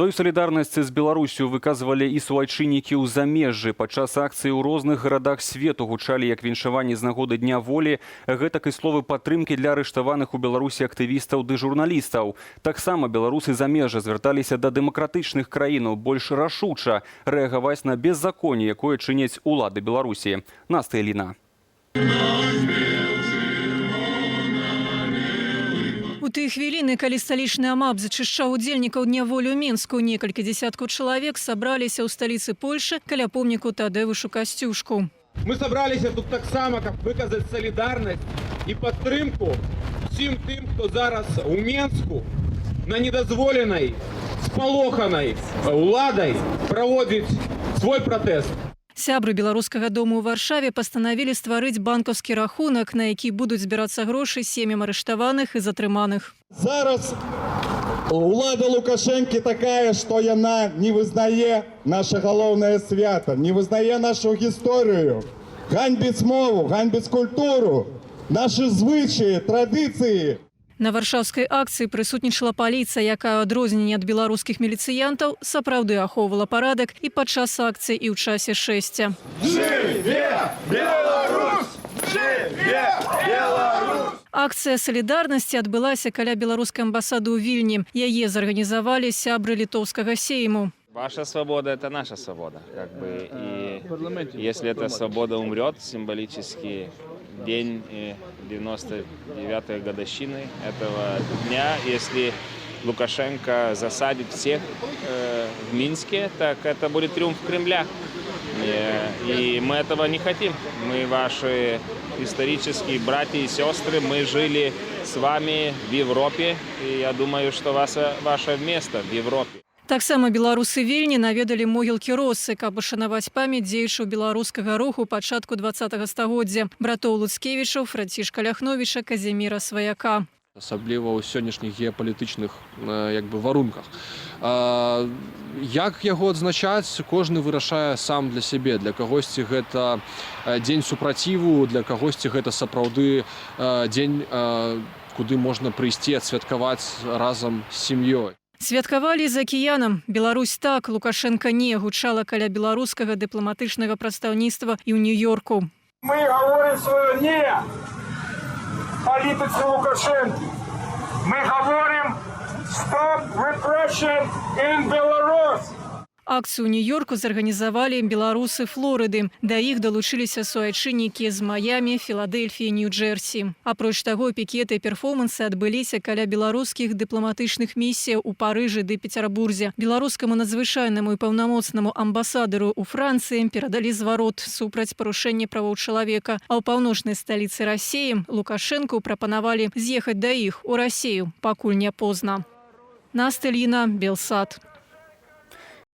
Сваю салідарнасць з Беларусю выказвалі і суайчыннікі ў замежжы. Падчас акцыі ў розных гарадах свету гучалі як віншаванні з нагоды Дня волі, гэтак і словы падтрымкі для арыштаваных у Беларусі актывістаў ды журналістаў. Таксама беларусы замежжа звярталіся да дэмакратычных краінаў больш рашуча рэагаваць на беззаконне, якое чыняць улады Беларусі. Настя Ліна. У тыя хвіліны, калі сталічны АМАП зачышчаў удзельнікаў Дня волі ў Мінску, некалькі дзесяткаў чалавек сабраліся ў сталіцы Польшы каля помніку Тадэвушу Касцюшку. Мы собралися тут так само, как выказать солидарность и подтримку всем тем, кто зараз у Минску на недозволенной, сполоханной уладой проводит свой протест. Сябры беларускага дому ў Варшаве пастанавілі стварыць банкаўскі рахунак, на які будуць збірацца грошы сем'ям арыштаваных і затрыманых. Зараз улада Лукашэнкі такая, што яна не вызнае наша галоўнае свята, не вызнае нашу гісторыю, ганьбіць мову, ганьбіць культуру, нашы звычаі, традыцыі. На варшаўскай акцыі прысутнічала паліцыя, якая ў адрозненне ад беларускіх міліцыянтаў сапраўды ахоўвала парадак і падчас акцыі, і ў часе шэсця. Жыве Беларусь! Жыве Беларусь! Акцыя салідарнасці адбылася каля беларускай амбасады ў Вільні. Яе зорганізавалі сябры літоўскага сейму. Ваша свобода – это наша свобода. И если эта свобода умрет, символически день 99-й годовщины этого дня, если Лукашенко засадит всех в Минске, так это будет триумф Кремля. И мы этого не хотим. Мы ваши исторические братья и сестры, мы жили с вами в Европе, и я думаю, что ваше место в Европе. Таксама беларусы Вільні наведалі могілкі Россы, каб ушанаваць памяць дзеячаў беларускага руху пачатку 20-го стагоддзя, братоў Луцкевічаў, Францішка Ляхновіча, Казіміра Сваяка. Асабліва ў сённяшніх геапалітычных варунках. Як яго адзначаць, кожны вырашае сам для сябе. Для кагосьці гэта дзень супраціву, для кагосьці гэта сапраўды дзень, куды можна прыйсці адсвяткаваць разам з сям'ёй. Святкавалі за акіянам. Беларусь так, Лукашенка не, гучала каля беларускага дыпламатычнага прадстаўніцтва і ў Нью-Йорку. Мы говорим свое «не» политике Лукашенко. Мы говорим «Stop repression in Belarus». Акцыю ў Нью-Йорку зарганізавалі беларусы Флорыды. Да іх далучыліся суайчыннікі з Маямі, Філадельфіі, Нью-Джерсі. Апроч таго, пікеты і перформансы адбыліся каля беларускіх дыпламатычных місіяў у Парыжы ды Пецярбурзе. Беларускаму надзвычайнаму і паўнамоцнаму амбасадару ў Францыі перадалі зварот супраць парушэння правоў чалавека. А ў паўночнай сталіцы Расіі Лукашэнку прапанавалі з'ехаць да іх у Расію, пакуль не позна. Настя Ліна, Белсат.